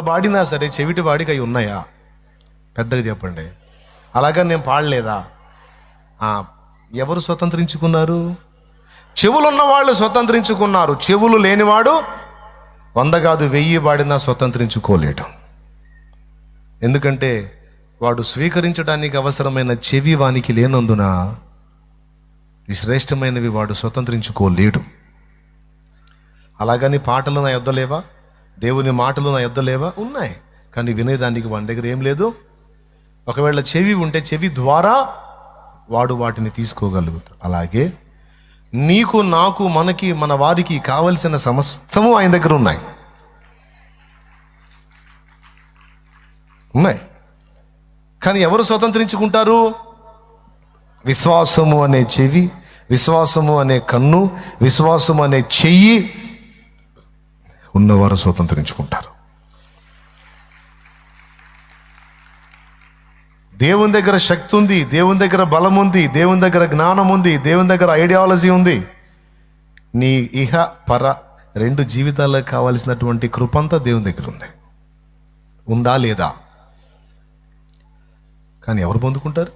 పాడినా సరే చెవిటి వాడికి అవి ఉన్నాయా? పెద్దగా చెప్పండి. అలాగా నేను పాడలేదా? ఎవరు స్వతంత్రించుకున్నారు? చెవులున్న వాళ్ళు స్వతంత్రించుకున్నారు. చెవులు లేనివాడు 100 కాదు 1000 పాడినా స్వతంత్రించుకోలేడు. ఎందుకంటే వాడు స్వీకరించడానికి అవసరమైన చెవి వానికి లేనందున ఈ శ్రేష్టమైనవి వాడు స్వతంత్రించుకోలేడు. అలాగని పాటలు నా యొద్ద లేవా? దేవుని మాటలు నా యొద్ద లేవా? ఉన్నాయి. కానీ వినేదానికి వాడి దగ్గర ఏం లేదు. ఒకవేళ చెవి ఉంటే చెవి ద్వారా వాడు వాటిని తీసుకోగలుగుతాడు. అలాగే నీకు, నాకు, మనకి, మన వారికి కావలసిన సమస్తము ఆయన దగ్గర ఉన్నాయి. కానీ ఎవరు స్వతంత్రించుకుంటారు? విశ్వాసము అనే చెవి, విశ్వాసము అనే కన్ను, విశ్వాసము అనే చెయ్యి ఉన్నవారు స్వతంత్రించుకుంటారు. దేవుని దగ్గర శక్తి ఉంది, దేవుని దగ్గర బలం ఉంది, దేవుని దగ్గర జ్ఞానం ఉంది, దేవుని దగ్గర ఐడియాలజీ ఉంది. నీ ఇహ పర 2 జీవితాలకు కావలసినటువంటి కృపంతా దేవుని దగ్గర ఉంది. ఉందా లేదా? కానీ ఎవరు పొందుకుంటారు?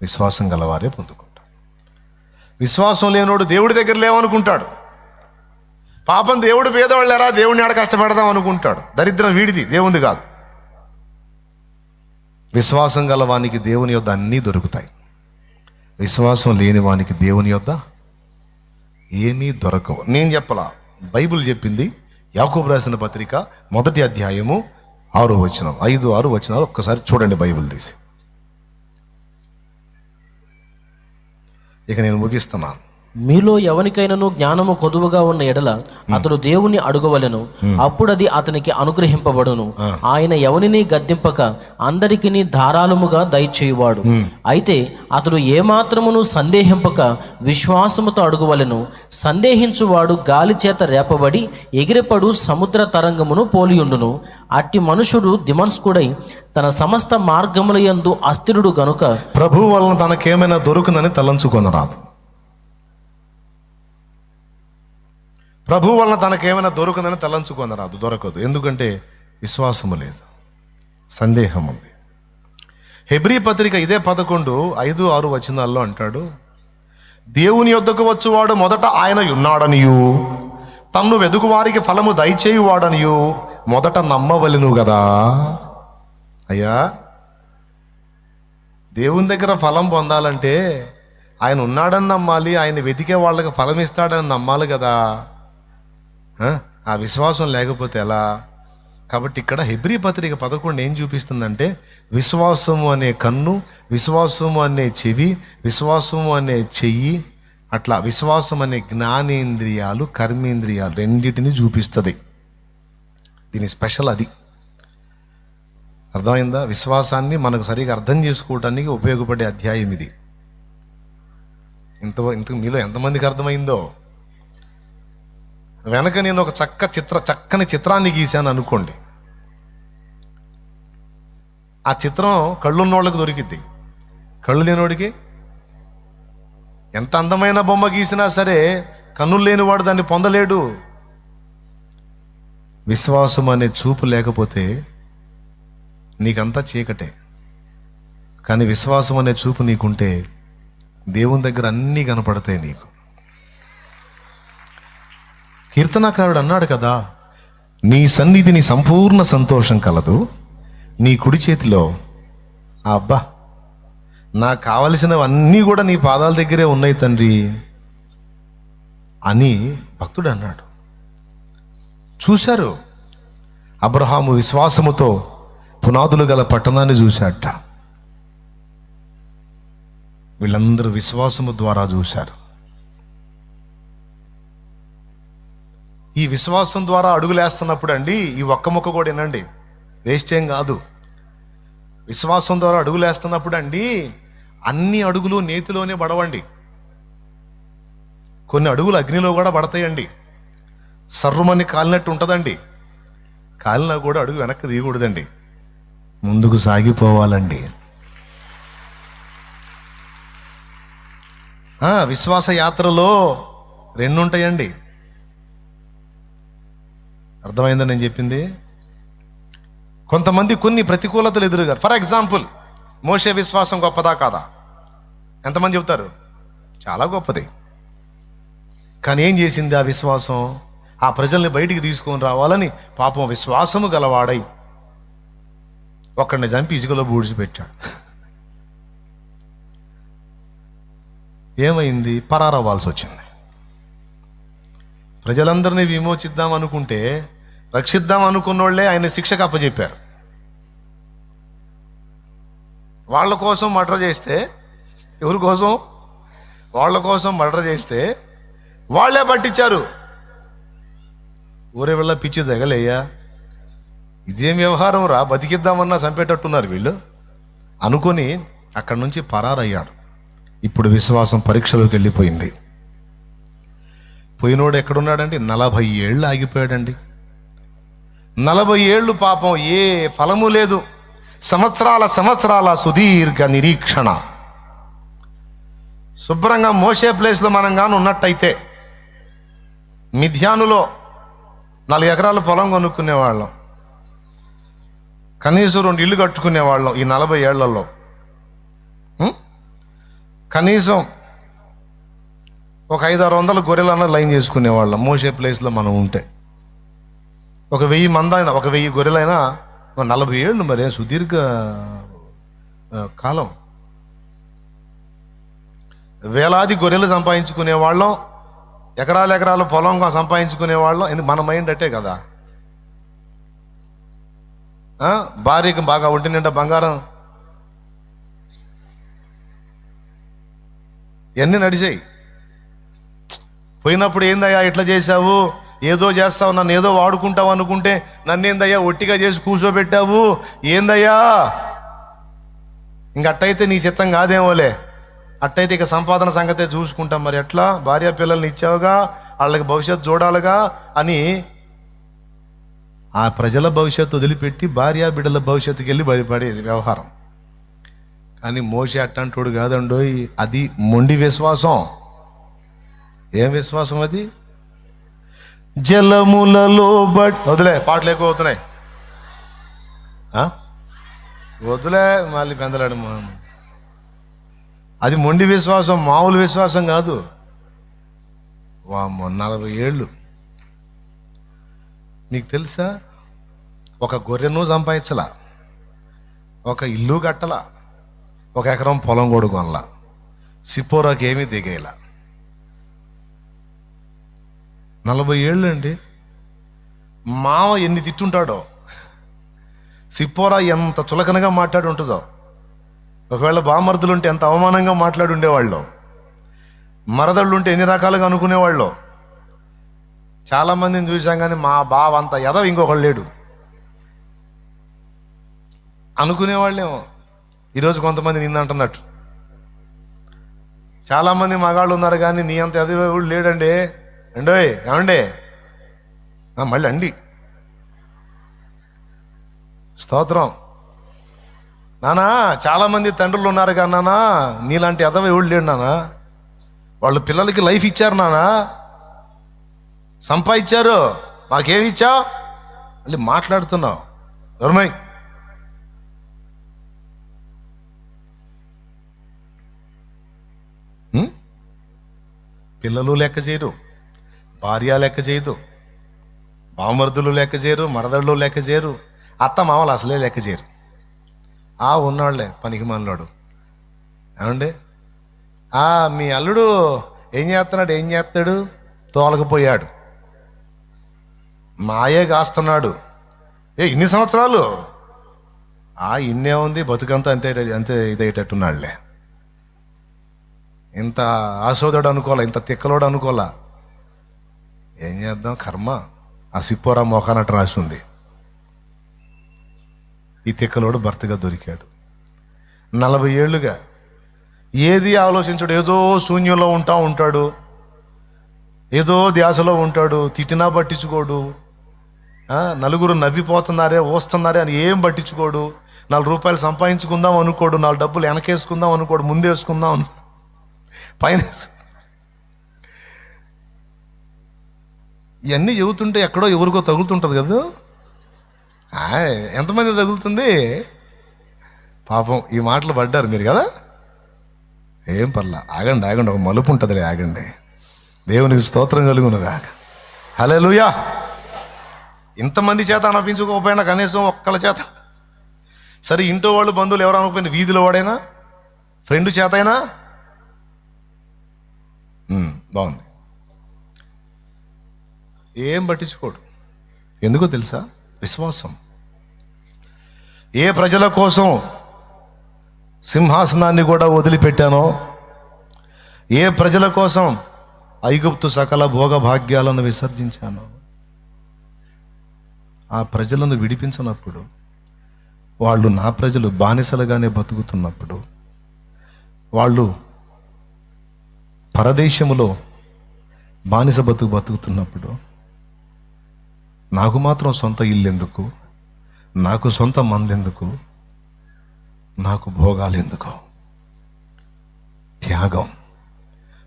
విశ్వాసం గలవారే పొందుకుంటారు. విశ్వాసం లేనోడు దేవుడి దగ్గర లేవనుకుంటాడు. పాపం దేవుడు పేదవాళ్ళారా, దేవుడిని ఆడ కష్టపడదాం అనుకుంటాడు. దరిద్రం వీడిది, దేవుంది కాదు. విశ్వాసం గల వానికి దేవుని యొద్ద అన్నీ దొరుకుతాయి. విశ్వాసం లేని వానికి దేవుని యొద్ద ఏమీ దొరకవు. నేను చెప్పలా, బైబిల్ చెప్పింది. యాకోబు రాసిన పత్రిక 1వ అధ్యాయము 6వ వచనం, 5, 6 వచనాలు ఒక్కసారి చూడండి బైబిల్ తీసి. ఇక నేను ముగిస్తున్నాను. మీలో ఎవరికైనాను జ్ఞానము కొదువుగా ఉన్న ఎడల అతడు దేవుని అడుగవలెను, అప్పుడది అతనికి అనుగ్రహింపబడును. ఆయన ఎవరిని గద్దింపక అందరికిని ధారాళముగా దయచేయువాడు. అయితే అతడు ఏమాత్రమును సందేహింపక విశ్వాసముతో అడుగవలెను. సందేహించువాడు గాలి చేత రేపబడి ఎగిరిపడు సముద్ర తరంగమును పోలియుండును. అట్టి మనుషుడు దిమస్కుడై తన సమస్త మార్గముల యందు అస్థిరుడు గనుక ప్రభువు వలన తనకేమైనా దొరుకునని తలంచుకొనరాదు. ప్రభు వలన తనకేమైనా దొరుకునని తలంచుకొనరాదు. దొరకదు. ఎందుకంటే విశ్వాసము లేదు, సందేహం ఉంది. హెబ్రీ పత్రిక ఇదే 11, 5, 6 వచనాల్లో అంటాడు, దేవుని యొద్దకు వచ్చువాడు మొదట ఆయన ఉన్నాడనియు, తన్ను వెదుకు వారికి ఫలము దయచేయువాడనియు మొదట నమ్మవలెను గదా. అయ్యా, దేవుని దగ్గర ఫలం పొందాలంటే ఆయన ఉన్నాడని నమ్మాలి, ఆయన వెతికే వాళ్ళకి ఫలం ఇస్తాడని నమ్మాలి కదా. ఆ విశ్వాసం లేకపోతే ఎలా? కాబట్టి ఇక్కడ హెబ్రీ పత్రిక 11 ఏం చూపిస్తుందంటే, విశ్వాసము అనే కన్ను, విశ్వాసము అనే చెవి, విశ్వాసము అనే చెయ్యి, అట్లా విశ్వాసం అనే జ్ఞానేంద్రియాలు, కర్మేంద్రియాలు రెండింటిని చూపిస్తుంది. దీని స్పెషల్ అది. అర్థమైందా? విశ్వాసాన్ని మనకు సరిగా అర్థం చేసుకోవడానికి ఉపయోగపడే అధ్యాయం ఇది. ఇంత మీలో ఎంతమందికి అర్థమైందో. వెనక నేను ఒక చక్కని చిత్రాన్ని గీశాను అనుకోండి. ఆ చిత్రం కళ్ళున్నోళ్ళకి దొరికిద్ది, కళ్ళు లేనివాడికి ఎంత అందమైన బొమ్మ గీసినా సరే కన్నులు లేనివాడు దాన్ని పొందలేడు. విశ్వాసం అనే చూపు లేకపోతే నీకంతా చీకటే. కానీ విశ్వాసం అనే చూపు నీకుంటే దేవుని దగ్గర అన్నీ కనపడతాయి నీకు. కీర్తనాకారుడు అన్నాడు కదా, నీ సన్నిధిని సంపూర్ణ సంతోషం కలదు, నీ కుడి చేతిలో అబ్బా నాకు కావలసినవన్నీ కూడా నీ పాదాల దగ్గరే ఉన్నాయి తండ్రి అని భక్తుడు అన్నాడు. చూశారు, అబ్రహాము విశ్వాసముతో పునాదులు గల పట్టణాన్ని చూశాట. వీళ్ళందరూ విశ్వాసము ద్వారా చూశారు. ఈ విశ్వాసం ద్వారా అడుగులేస్తున్నప్పుడు అండి, ఈ ఒక్క మొక్క కూడా వినండి, వేస్ట్ ఏం కాదు. విశ్వాసం ద్వారా అడుగులేస్తున్నప్పుడు అండి, అన్ని అడుగులు నేతిలోనే పడవండి. కొన్ని అడుగులు అగ్నిలో కూడా పడతాయండి. సర్రుమని కాలినట్టు ఉంటుందండి. కాలినా కూడా అడుగు వెనక్కి తీయకూడదండి, ముందుకు సాగిపోవాలండి. విశ్వాస యాత్రలో 2 ఉంటాయండి. అర్థమైందని నేను చెప్పింది? కొంతమంది కొన్ని ప్రతికూలతలు ఎదురుగారు. ఫర్ ఎగ్జాంపుల్, మోషే విశ్వాసం గొప్పదా కాదా? ఎంతమంది చెబుతారు? చాలా గొప్పది. కానీ ఏం చేసింది ఆ విశ్వాసం? ఆ ప్రజల్ని బయటికి తీసుకొని రావాలని పాపం విశ్వాసము గలవాడై ఒక్కడిని చంపి ఇసుకలో బూడిచిపెట్టాడు. ఏమైంది? పరారవ్వాల్సి వచ్చింది. ప్రజలందరినీ విమోచిద్దాం అనుకుంటే, రక్షిద్దాం అనుకున్నోళ్లే ఆయన శిక్షకు అప్పచెప్పారు. వాళ్ళ కోసం మర్డర్ చేస్తే, ఎవరి కోసం? వాళ్ళ కోసం మర్డర్ చేస్తే వాళ్ళే పట్టించారు. ఊరే వెళ్ళ పిచ్చి తెగలేయ్యా, ఇదేం వ్యవహారం రా, బతికిద్దామన్నా చంపేటట్టున్నారు వీళ్ళు అనుకొని అక్కడి నుంచి పరారయ్యాడు. ఇప్పుడు విశ్వాసం పరీక్షలోకి వెళ్ళిపోయింది. పోయినోడు ఎక్కడున్నాడండి? 40 ఏళ్ళు ఆగిపోయాడండి. 40 ఏళ్ళు పాపం ఏ ఫలము లేదు. సంవత్సరాల సుదీర్ఘ నిరీక్షణ. శుభ్రంగా మోసే ప్లేస్లో మనం కానీ ఉన్నట్టయితే మిథ్యానులో 4 ఎకరాల పొలం కొనుక్కునేవాళ్ళం, కనీసం 2 ఇళ్ళు కట్టుకునేవాళ్ళం. ఈ 40 ఏళ్లలో కనీసం ఒక 500-600 గొర్రెలన్నా లైన్ చేసుకునేవాళ్ళం. మోసే ప్లేస్లో మనం ఉంటే ఒక 1000 మంది అయినా, ఒక 1000 గొర్రెలైనా 40 ఏళ్ళు మరి సుదీర్ఘ కాలం. వేలాది గొర్రెలు సంపాదించుకునేవాళ్ళం, ఎకరాల పొలంగా సంపాదించుకునేవాళ్ళం. ఎందుకు? మన మైండ్ అట్టే కదా. భార్యకి బాగా ఒంటి నిండా బంగారం, ఇవన్నీ నడిచాయి. పోయినప్పుడు ఏందయ్యా ఇట్లా చేశావు, ఏదో చేస్తావు, నన్ను ఏదో వాడుకుంటావు అనుకుంటే నన్నేందయ్యా ఒట్టిగా చేసి కూర్చోబెట్టావు, ఏందయ్యా? ఇంకట్టయితే నీ చిత్తం కాదేమోలే, అట్టయితే ఇక సంపాదన సంగతే చూసుకుంటాం. మరి ఎట్లా? భార్య పిల్లల్ని ఇచ్చావుగా, వాళ్ళకి భవిష్యత్తు చూడాలిగా అని ఆ ప్రజల భవిష్యత్తు వదిలిపెట్టి భార్య బిడ్డల భవిష్యత్తుకి వెళ్ళి భయపడేది వ్యవహారం. కానీ మోసే అట్టంటోడు కాదండోయ్, అది మొండి విశ్వాసం. ఏం విశ్వాసం అది? జలములలో వదిలే, పాటలు ఎక్కువ అవుతున్నాయి, వదిలే మళ్ళీ పెందలాడు. అది మొండి విశ్వాసం, మామూలు విశ్వాసం కాదు. వామ్మో, 40 ఏళ్ళు. మీకు తెలుసా, ఒక గొర్రెను సంపాదించలా, ఒక ఇల్లు కట్టలా, ఒక ఎకరం పొలం కూడా కొనలా, సిపోరాకి ఏమీ దిగేలా. 40 ఏళ్ళు అండి. మామ ఎన్ని తిట్టుంటాడో, సిపోరా ఎంత చులకనగా మాట్లాడి ఉంటుందో. ఒకవేళ బామర్దులుంటే ఎంత అవమానంగా మాట్లాడి ఉండేవాళ్ళు, మరదళ్ళు ఉంటే ఎన్ని రకాలుగా అనుకునేవాళ్ళు. చాలామందిని చూసాం, కానీ మా బావ అంత ఎదవ ఇంకొకళ్ళు లేడు అనుకునేవాళ్ళేమో. ఈరోజు కొంతమంది నిన్ను అంటున్నట్టు. చాలామంది మగాళ్ళు ఉన్నారు, కానీ నీ అంత ఎదవ కూడా లేడండి. అండోయ్ ఏమండే, మళ్ళీ అండి స్తోత్రం. నానా, చాలామంది తండ్రులు ఉన్నారు కానీ నానా నీలాంటి ఎదవ ఎవడు లేడు నానా. వాళ్ళు పిల్లలకి లైఫ్ ఇచ్చారు నానా, సంపాదించారు, మాకేమి ఇచ్చా మళ్ళీ మాట్లాడుతున్నావు. నర్మయ్, పిల్లలు లెక్క చేయరు, భార్య లెక్క చేయదు, బావమరుదులు లెక్క చేయరు, మరదళ్ళు లెక్క చేయరు, అత్త మామలు అసలే లెక్క చేయరు. ఉన్నాళ్లే పనికి మనలోడు. ఏమండి, మీ అల్లుడు ఏం చేస్తాడు? తోలకపోయాడు, మాయే కాస్తున్నాడు. ఇన్ని సంవత్సరాలు ఇన్నే ఉంది, బతుకంతా అంతే అంతే ఇదయ్యేటట్టున్నాడులే. ఇంత ఆశోదడు అనుకోలే, ఇంత తిక్కలోడు అనుకోలా. ఏం చేద్దాం, కర్మ. ఆ సిప్పోరా మోకానట్టు రాసి ఉంది. ఈ తిక్కలోడు భర్తగా దొరికాడు. 40 ఏళ్ళుగా ఏది ఆలోచించడు, ఏదో శూన్యంలో ఉంటాడు, ఏదో ధ్యాసలో ఉంటాడు. తిట్టినా పట్టించుకోడు, నలుగురు నవ్విపోతున్నారే వస్తున్నారే అని ఏం పట్టించుకోడు. 4 రూపాయలు సంపాదించుకుందాం అనుకోడు, 4 డబ్బులు వెనకేసుకుందాం అనుకోడు, ముందేసుకుందాం పైన. ఇవన్నీ చెబుతుంటే ఎక్కడో ఎవరికో తగులుతుంటుంది కదా. ఎంతమంది తగులుతుంది పాపం. ఈ మాటలు పడ్డారు మీరు కదా. ఏం పర్లా, ఆగండి, ఒక మలుపు ఉంటుందిలే, ఆగండి. దేవునికి స్తోత్రం కలుగునుగా. హల్లెలూయా. ఇంతమంది చేత అనిపించుకోకపోయినా కనీసం ఒక్కళ్ళ చేత, సరే ఇంట్లో వాళ్ళు బంధువులు ఎవరు అనకపోయినా వీధిలో వాడైనా ఫ్రెండ్ చేత అయినా బాగుంది. ఏం పట్టించుకోడు. ఎందుకో తెలుసా? విశ్వాసం. ఏ ప్రజల కోసం సింహాసనాన్ని కూడా వదిలిపెట్టానో, ఏ ప్రజల కోసం ఐగుప్తు సకల భోగభాగ్యాలను విసర్జించానో, ఆ ప్రజలను విడిపించినప్పుడు, వాళ్ళు నా ప్రజలు బానిసలుగానే బతుకుతున్నప్పుడు, వాళ్ళు పరదేశములో బానిస బతుకుతున్నప్పుడు, నాకు మాత్రం సొంత ఇల్లు ఎందుకు, నాకు సొంత మందెందుకు, నాకు భోగాలు ఎందుకు? త్యాగం.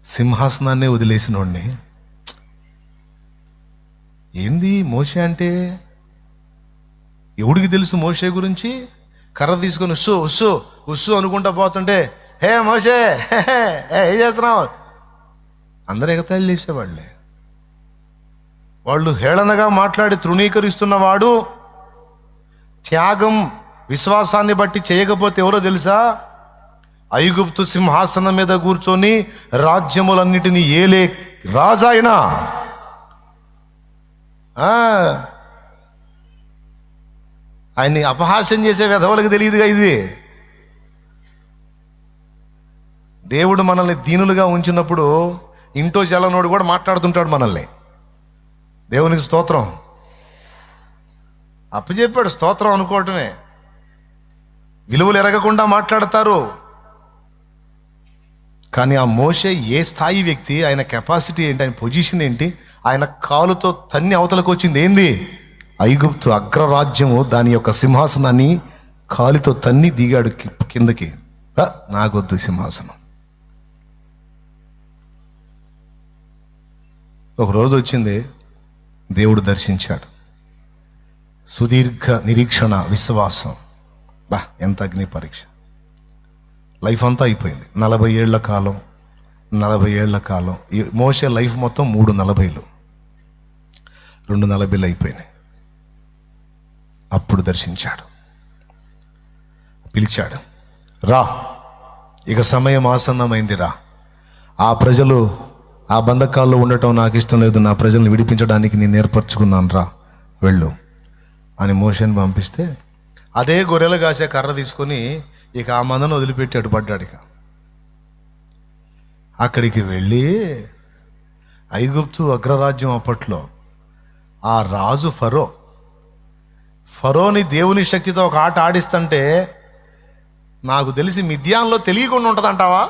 సింహాసనాన్నే వదిలేసినోడిని. ఏంది మోషే అంటే? ఎవడికి తెలుసు మోషే గురించి? కర్ర తీసుకొని ఉస్సు ఉస్సు ఉస్సు అనుకుంటా పోతుంటే, హే మోషే ఏం చేస్తున్నావు, అందరూ ఎగతాళి చేసేవాళ్ళే. వాళ్ళు హేళనగా మాట్లాడి తృణీకరిస్తున్నవాడు త్యాగం విశ్వాసాన్ని బట్టి చేయకపోతే ఎవరో తెలుసా? ఐగుప్తు సింహాసనం మీద కూర్చొని రాజ్యములన్నిటినీ ఏలే రాజాయినా. ఆయన్ని అపహాస్యం చేసే వెధవలకు తెలియదుగా ఇది. దేవుడు మనల్ని దీనులుగా ఉంచినప్పుడు ఇంటో చలనోడు కూడా మాట్లాడుతుంటాడు మనల్ని. దేవునికి స్తోత్రం. అప్పచెప్పాడు, స్తోత్రం అనుకోవటమే. విలువలు ఎరగకుండా మాట్లాడతారు. కానీ ఆ మోషే ఏ స్థాయి వ్యక్తి, ఆయన కెపాసిటీ ఏంటి, ఆయన పొజిషన్ ఏంటి? ఆయన కాలుతో తన్ని అవతలకు వచ్చింది ఏంది? ఐగుప్తు అగ్రరాజ్యము దాని యొక్క సింహాసనాన్ని కాలితో తన్ని దిగాడు కిందకి. నాకొద్దు సింహాసనం. ఒకరోజు వచ్చింది, దేవుడు దర్శించాడు. సుదీర్ఘ నిరీక్షణ, విశ్వాసం. ఎంత అగ్ని పరీక్ష. లైఫ్ అంతా అయిపోయింది. 40 ఏళ్ల కాలం. ఈ మోషే లైఫ్ మొత్తం 3 40లు, 2 40లు అయిపోయినాయి. అప్పుడు దర్శించాడు, పిలిచాడు, రా, ఇక సమయం ఆసన్నమైంది, రా. ఆ ప్రజలు ఆ బంధకాల్లో ఉండటం నాకు ఇష్టం లేదు, నా ప్రజలను విడిపించడానికి నేను ఏర్పరచుకున్నాను, రా వెళ్ళు అని మోషేని పంపిస్తే, అదే గొర్రెలు కాసే కర్ర తీసుకొని ఇక ఆ మందను వదిలిపెట్టి అటు పడ్డాడు. ఇక అక్కడికి వెళ్ళి ఐగుప్తు అగ్రరాజ్యం అప్పట్లో ఆ రాజు ఫరోని దేవుని శక్తితో ఒక ఆట ఆడిస్తుంటే, నాకు తెలిసి మిద్యాన్లో తెలియకుండా ఉంటుందంటావా?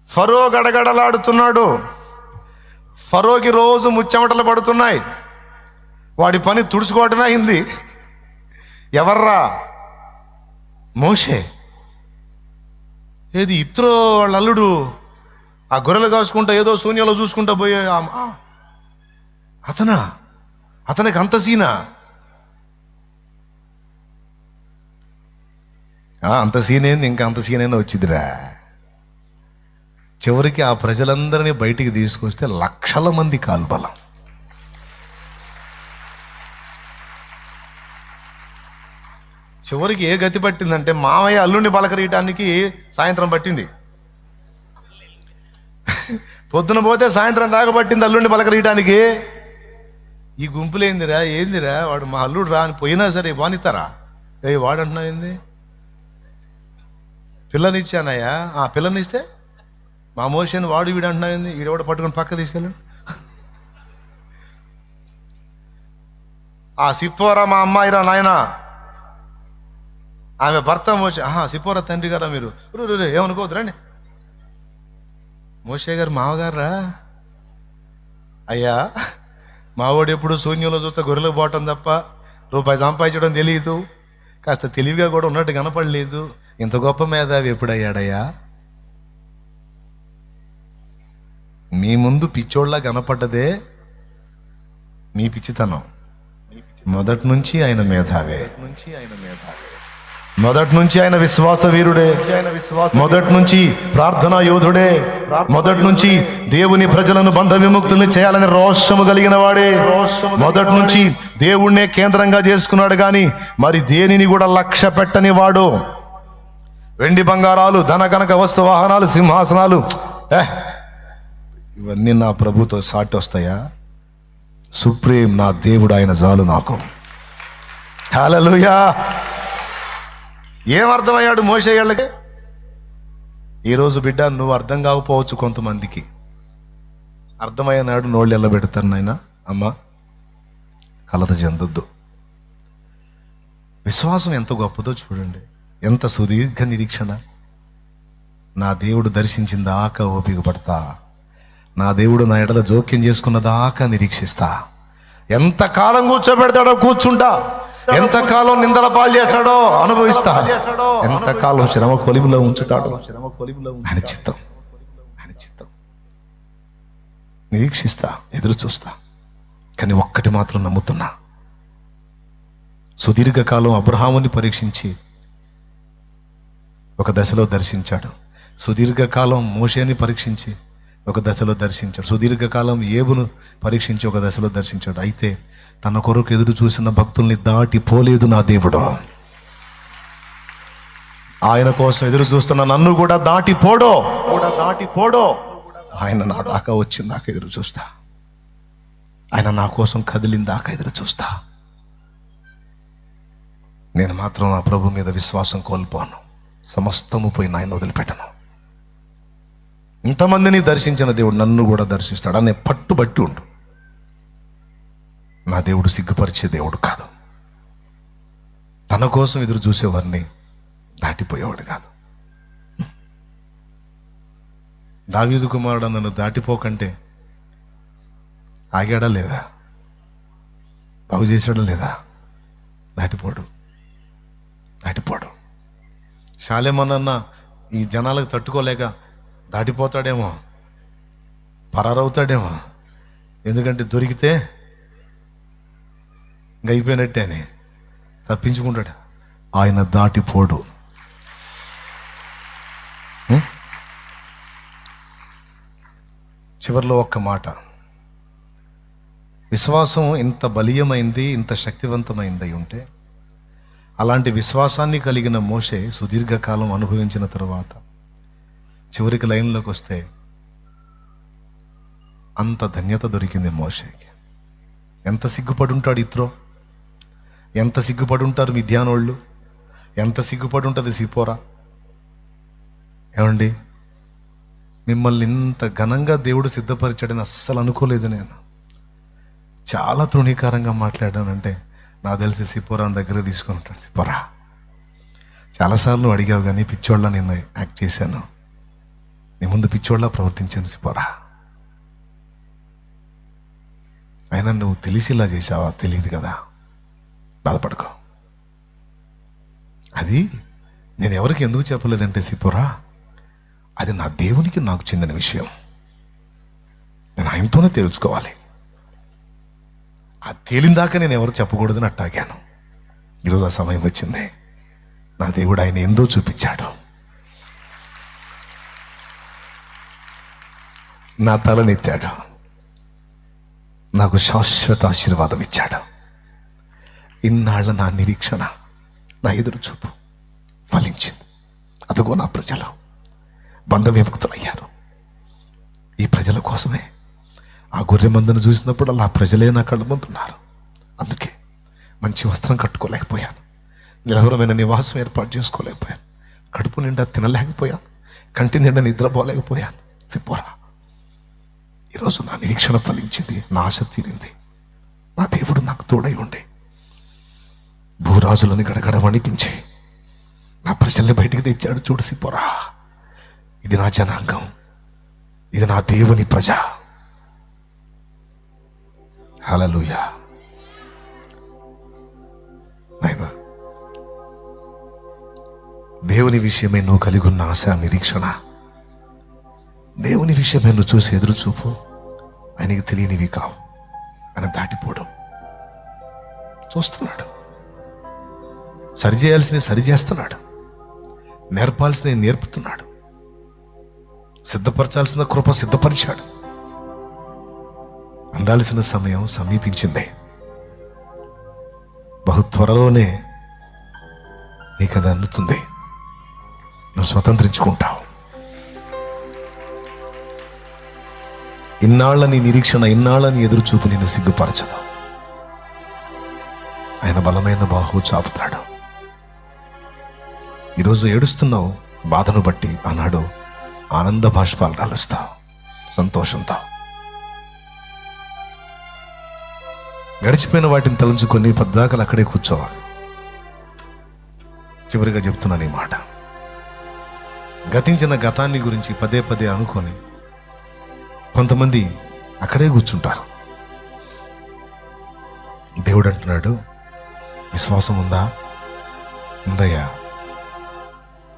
ఫరో గడగడలాడుతున్నాడు. ఫరోకి రోజు ముచ్చెమటలు పడుతున్నాయి. వాడి పని తుడుచుకోవటమే అయింది. ఎవర్రా? మోషే. ఏది ఇత్రో వాళ్ళ అల్లుడు ఆ గొర్రెలు కాసుకుంటా ఏదో శూన్యంలో చూసుకుంటా పోయే అతనికి అంత సీనా? అంత సీన్ ఏంది, ఇంకా అంత సీన్ అయినా వచ్చిందిరా. చివరికి ఆ ప్రజలందరినీ బయటికి తీసుకొస్తే లక్షల మంది కాల్బలం. చివరికి ఏ గతి పట్టిందంటే, మామయ్య అల్లుడిని పలకరీయటానికి సాయంత్రం పట్టింది. పొద్దున పోతే సాయంత్రం దాకా పట్టింది అల్లుడిని పలకరీయటానికి. ఈ గుంపులేందిరా, ఏందిరా, వాడు మా అల్లుడు రా అని పోయినా సరే బానిస్తారా? వాడు అంటున్నావు ఏంది? పిల్లనిచ్చానయ్యా. పిల్లనిస్తే మా మోషన్ వాడు వీడు అంటున్నావు ఏంది? వీడెవడ పట్టుకొని పక్క తీసుకెళ్ళాడు. సిప్పోరా మా అమ్మాయిరా నాయనా, ఆమె భర్త మోషే. సిప్పోరా తండ్రి గారా మీరు? ఏమనుకోవద్దు రండి. మోషే గారు మామగారా? అయ్యా, మావాడు ఎప్పుడు శూన్యంలో చూస్తే గొర్రెలకు పోవటం తప్ప రూపాయి సంపాదించడం తెలియదు, కాస్త తెలివిగా కూడా ఉన్నట్టు కనపడలేదు. ఇంత గొప్ప మేధావి ఎప్పుడయ్యాడయ్యా? మీ ముందు పిచ్చోళ్ళ కనపడ్డదే మీ పిచ్చితనం. మొదటి నుంచి ఆయన మేధావే, మొదటి నుంచి ఆయన విశ్వాస వీరుడే, మొదటి నుంచి ప్రార్థనా యోధుడే, మొదటి నుంచి దేవుని ప్రజలను బంధ విముక్తుల్ని చేయాలని రోషము కలిగిన వాడే, మొదటి నుంచి దేవుణ్ణే కేంద్రంగా చేసుకున్నాడు. కానీ మరి దేనిని కూడా లక్ష్య పెట్టని వాడు. వెండి బంగారాలు, ధన కనక వస్తు వాహనాలు, సింహాసనాలు, ఇవన్నీ నా ప్రభుతో సాటి వస్తాయా? సుప్రీం నా దేవుడు ఆయన చాలు నాకు. హల్లెలూయా. ఏమర్థమయ్యాడు మోషే వాళ్ళకి? ఈరోజు బిడ్డ నువ్వు అర్థం కాకపోవచ్చు, కొంతమందికి అర్థమయ్యనాడు నోళ్ళు ఎల్లబెడతారు. నాయన అమ్మ కలత చెందొద్దు. విశ్వాసం ఎంత గొప్పదో చూడండి, ఎంత సుదీర్ఘ నిరీక్షణ. నా దేవుడు దర్శించిన దాకా ఓపిక పడతా, నా దేవుడు నా ఎడల జోక్యం చేసుకున్న దాకా నిరీక్షిస్తా. ఎంతకాలం కూర్చోబెడతాడో కూర్చుంటా, ఎంతకాలం నిందల పాలు చేస్తాడో అనుభవిస్తా, ఎంతకాలం శ్రమ కొలిమిలో ఉంచుతాడో ఆయన చిత్తం. నిరీక్షిస్తా, ఎదురు చూస్తా. కానీ ఒక్కటి మాత్రం నమ్ముతున్నా, సుదీర్ఘకాలం అబ్రహాముని పరీక్షించి ఒక దశలో దర్శించాడు. సుదీర్ఘకాలం మోషేని పరీక్షించి ఒక దశలో దర్శించాడు. సుదీర్ఘకాలం ఏబును పరీక్షించి ఒక దశలో దర్శించాడు. అయితే తన కొరకు ఎదురు చూసిన భక్తుల్ని దాటిపోలేదు నా దేవుడు. ఆయన కోసం ఎదురు చూస్తున్న నన్ను కూడా దాటిపోడో. ఆయన నా దాకా వచ్చిన దాకా ఎదురు చూస్తా, ఆయన నా కోసం కదిలిన దాకా ఎదురు చూస్తా. నేను మాత్రం నా ప్రభు మీద విశ్వాసం కోల్పోను, సమస్తము పోయి ఆయన వదిలిపెట్టను. ఇంతమందిని దర్శించిన దేవుడు నన్ను కూడా దర్శిస్తాడు అనే పట్టుబట్టి ఉండు. నా దేవుడు సిగ్గుపరిచే దేవుడు కాదు, తన కోసం ఎదురు చూసేవారిని దాటిపోయేవాడు కాదు. దావీదు కుమారుడు నన్ను దాటిపోకంటే ఆగాడా లేదా? బాగు చేశాడా లేదా? దాటిపోడు. శాలేమన్న ఈ జనాలకు తట్టుకోలేక దాటిపోతాడేమో, పరారవుతాడేమో. ఎందుకంటే దొరికితే ఇంక అయిపోయినట్టే అని తప్పించుకుంటాడు. ఆయన దాటిపోడు. చివరిలో ఒక్క మాట, విశ్వాసం ఇంత బలీయమైంది, ఇంత శక్తివంతమైంది అయి ఉంటే, అలాంటి విశ్వాసాన్ని కలిగిన మోషే సుదీర్ఘకాలం అనుభవించిన తర్వాత చివరికి లైన్లోకి వస్తే అంత ధన్యత దొరికింది మోషేకి. ఎంత సిగ్గుపడి ఉంటాడు ఇత్రో, ఎంత సిగ్గుపడి ఉంటారు మిద్యానోళ్ళు, ఎంత సిగ్గుపడి ఉంటుంది సిపోరా. ఏమండి, మిమ్మల్ని ఇంత ఘనంగా దేవుడు సిద్ధపరిచాడని అస్సలు అనుకోలేదు నేను. చాలా తృణీకారంగా మాట్లాడానంటే నాకు తెలిసి సిపోరాని దగ్గర తీసుకొని ఉంటాడు. సిపోరా, చాలాసార్లు అడిగావు కానీ పిచ్చోళ్ళ నేను యాక్ట్ చేశాను, నీ ముందు పిచ్చోళ్ళ ప్రవర్తించాను సిపోరా. అయినా నువ్వు తెలిసి ఇలా చేసావా? తెలియదు కదా, బాధపడుకో. అది నేను ఎవరికి ఎందుకు చెప్పలేదంటే సిపోరా, అది నా దేవునికి నాకు చెందిన విషయం, నేను ఆయనతోనే తెలుసుకోవాలి. ఆ తేలిందాకా నేను ఎవరు చెప్పకూడదని అట్టాగాను. ఈరోజు ఆ సమయం వచ్చింది. నా దేవుడు ఆయన ఎందో చూపించాడు, నా తలనెత్తాడు, నాకు శాశ్వత ఆశీర్వాదం ఇచ్చాడు. ఇన్నాళ్ళ నా నిరీక్షణ, నా ఎదురు చూపు ఫలించింది. అదిగో నా ప్రజలు బంధ విముక్తులయ్యారు. ఈ ప్రజల కోసమే ఆ గొర్రె మందను చూసినప్పుడు అలా ప్రజలే నా కళ్ళ ముందున్నారు. అందుకే మంచి వస్త్రం కట్టుకోలేకపోయాను, నిలవరమైన నివాసం ఏర్పాటు చేసుకోలేకపోయాను, కడుపు నిండా తినలేకపోయాను, కంటి నిండా నిద్రపోలేకపోయాను. సిపోరా, ఈరోజు నా నిరీక్షణ ఫలించింది, నా ఆశ తీరింది. నా దేవుడు నాకు తోడై ఉండి భూరాజులని గడగడ వణికించి నా ప్రజల్ని బయటికి తెచ్చాడు. చూడు సిపోరా, ఇది నా జనాంగం, ఇది నా దేవుని ప్రజ. హల్లెలూయా. నాయనా, దేవుని విషయమే నువ్వు కలిగి ఉన్న ఆశ, నిరీక్షణ, దేవుని విషయమే నువ్వు చూసి ఎదురు చూపు ఆయనకి తెలియనివి కావు. ఆయన దాటిపోవడం చూస్తున్నాడు. సరిచేయాల్సింది సరిచేస్తున్నాడు, నేర్పాల్సింది నేర్పుతున్నాడు, సిద్ధపరచాల్సిన కృప సిద్ధపరిచాడు. అందాల్సిన సమయం సమీపించింది. బహు త్వరలోనే నీకు అది అందుతుంది. నువ్వు స్వతంత్రించుకుంటావు. ఇన్నాళ్ళ నీ నిరీక్షణ, ఇన్నాళ్ళ నీ ఎదురుచూపు నిన్ను సిగ్గుపరచదు. ఆయన బలమైన బాహు చాపుతాడు. ఈరోజు ఏడుస్తున్నావు బాధను బట్టి, ఆనాడు ఆనంద బాష్పాలు కలుస్తావు సంతోషంతో. గడిచిపోయిన వాటిని తలంచుకొని పద్దాకలు అక్కడే కూర్చోవాలి. చివరిగా చెప్తున్నాను ఈ మాట. గతించిన గతాన్ని గురించి పదే పదే అనుకొని కొంతమంది అక్కడే కూర్చుంటారు. దేవుడు అంటున్నాడు, విశ్వాసం ఉందా? ఉందయ్యా.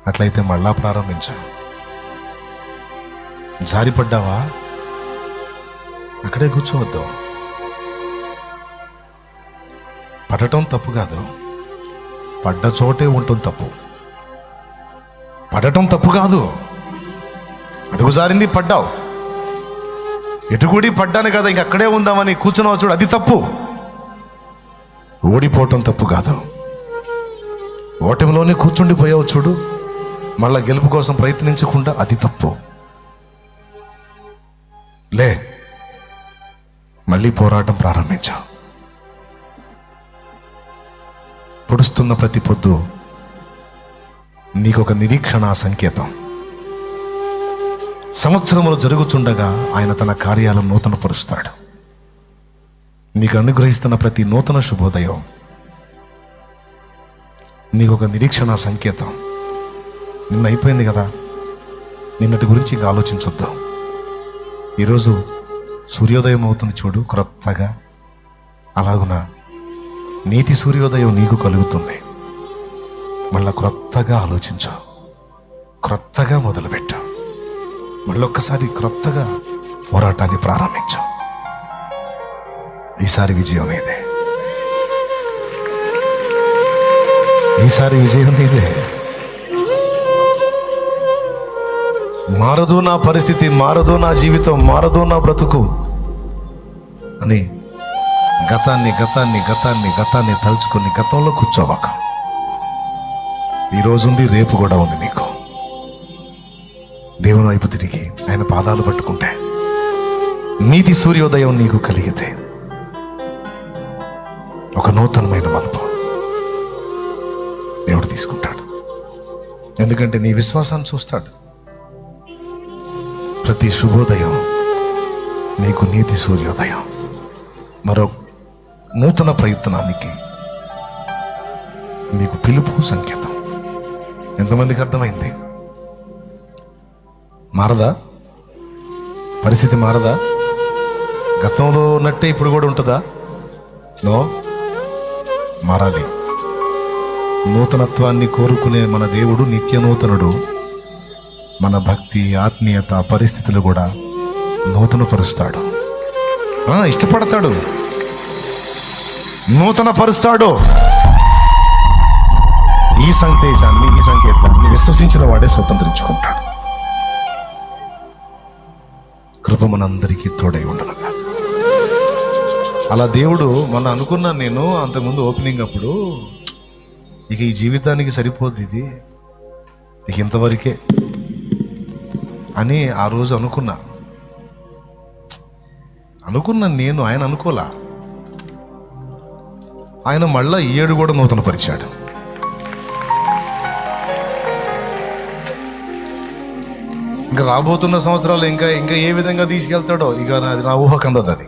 అట్లయితే మళ్ళా ప్రారంభించు. జారిపడ్డావా? అక్కడే కూర్చోవద్దు. పడటం తప్పు కాదు, పడ్డ చోటే ఉండటం తప్పు. పడటం తప్పు కాదు, అడుగు జారింది పడ్డావు, ఎటుగుడి పడ్డాను కదా ఇంక అక్కడే ఉందామని కూర్చున్నావు చూడు, అది తప్పు. ఓడిపోవటం తప్పు కాదు, ఓటమిలోనే కూర్చుండిపోయావు చూడు, మళ్ళా గెలుపు కోసం ప్రయత్నించకుండా, అది తప్పు. లే, మళ్ళీ పోరాటం ప్రారంభించావు. పొడుస్తున్న ప్రతి పొద్దు నీకొక నిరీక్షణ సంకేతం. సంవత్సరములు జరుగుతుండగా ఆయన తన కార్యాలను నూతనపరుస్తాడు. నీకు అనుగ్రహిస్తున్న ప్రతి నూతన శుభోదయం నీకొక నిరీక్షణ సంకేతం. నిన్న అయిపోయింది కదా, నిన్నటి గురించి ఇంకా ఆలోచించొద్దు. ఈరోజు సూర్యోదయం అవుతుంది చూడు క్రొత్తగా, అలాగున నీతి సూర్యోదయం నీకు కలుగుతుంది. మళ్ళా క్రొత్తగా ఆలోచించు, క్రొత్తగా మొదలుపెట్టు, మళ్ళొక్కసారి క్రొత్తగా పోరాటాన్ని ప్రారంభించు. ఈసారి విజయం నీదే, ఈసారి విజయం నీదే. మారదు నా పరిస్థితి, మారదు నా జీవితం, మారదు నా బ్రతుకు అని గతాన్ని గతాన్ని గతాన్ని గతాన్ని తలుచుకొని గతంలో కూర్చోవాక. ఈరోజు ఉంది, రేపు కూడా ఉంది. నీకు దేవుని వైపు తిరిగి ఆయన పాదాలు పట్టుకుంటే, నీతి సూర్యోదయం నీకు కలిగితే ఒక నూతనమైన మలుపు దేవుడు తీసుకుంటాడు. ఎందుకంటే నీ విశ్వాసాన్ని చూస్తాడు. ప్రతి శుభోదయం నీకు నీతి సూర్యోదయం, మరో నూతన ప్రయత్నానికి నీకు పిలుపు సంకేతం. ఎంతమందికి అర్థమైంది? మారదా? పరిస్థితి మారదా? గతంలో ఉన్నట్టే ఇప్పుడు కూడా ఉంటుందా? నో, మారాలి. నూతనత్వాన్ని కోరుకునే మన దేవుడు నిత్య నూతనుడు. మన భక్తి, ఆత్మీయత, పరిస్థితులు కూడా నూతన పరుస్తాడు, ఇష్టపడతాడు, నూతన పరుస్తాడు. ఈ సందేశాన్ని, ఈ సంకేతాన్ని విశ్వసించిన వాడే స్వతంత్రించుకుంటాడు. కృప మనందరికీ తోడై ఉండను. అలా దేవుడు మొన్న అనుకున్నాను నేను అంతకుముందు ఓపెనింగ్ అప్పుడు, ఇక ఈ జీవితానికి సరిపోద్ది ఇది, ఇక ఇంతవరకే అని ఆ రోజు అనుకున్నాను నేను. ఆయన అనుకోలా. ఆయన మళ్ళా ఈ ఏడు కూడా నూతన పరిచాడు. ఇంకా రాబోతున్న సంవత్సరాలు ఇంకా ఇంకా ఏ విధంగా తీసుకెళ్తాడో ఇక అది నా ఊహకు అందదు. అది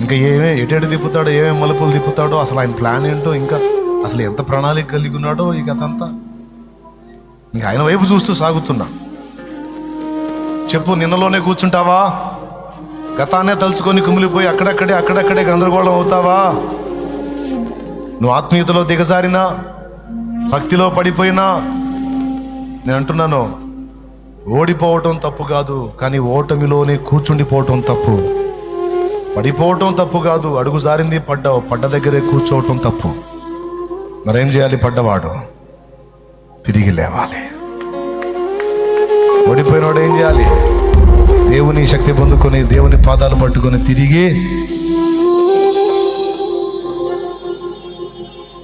ఇంకా ఎటేడు తిప్పుతాడో, ఏమేమి మలుపులు తిప్పుతాడో, అసలు ఆయన ప్లాన్ ఏంటో, ఇంకా అసలు ఎంత ప్రణాళిక కలిగి ఉన్నాడో, ఇక అదంతా ఇంకా ఆయన వైపు చూస్తూ సాగుతున్నా. చెప్పు, నిన్నలోనే కూర్చుంటావా? గతాన్నే తలుచుకొని కుమిలిపోయి అక్కడక్కడే గందరగోళం అవుతావా? నువ్వు ఆత్మీయతలో దిగజారినా, భక్తిలో పడిపోయినా, నేను అంటున్నాను, ఓడిపోవటం తప్పు కాదు, కానీ ఓటమిలోనే కూర్చుండిపోవటం తప్పు. పడిపోవటం తప్పు కాదు, అడుగు జారింది పడ్డావు, పడ్డ దగ్గరే కూర్చోవటం తప్పు. మరేం చేయాలి? పడ్డవాడు తిరిగి లేవాలి. ఓడిపోయినవాడు ఏం చేయాలి? దేవుని శక్తి పొందుకొని దేవుని పాదాలు పట్టుకొని తిరిగి,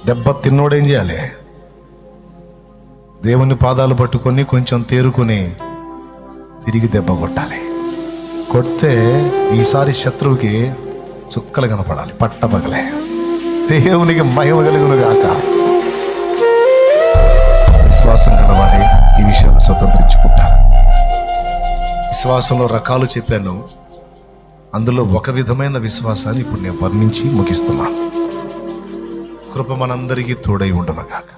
దెబ్బ తిన్నోడు ఏం చేయాలి? దేవుని పాదాలు పట్టుకొని కొంచెం తేరుకొని తిరిగి దెబ్బ కొట్టాలి. కొడితే ఈసారి శత్రువుకి చుక్కలు కనపడాలి, పట్టపగలే. దేవునికి మహిమ కలుగును గాక. విశ్వాసం కలవాలి, ఈ విషయాలు స్వతంత్రించుకుంటారు. విశ్వాసంలో రకాలు చెప్పాను, అందులో ఒక విధమైన విశ్వాసాన్ని ఇప్పుడు నేను వర్ణించి ముగిస్తున్నాను. కృప మనందరికీ తోడై ఉండను గాక.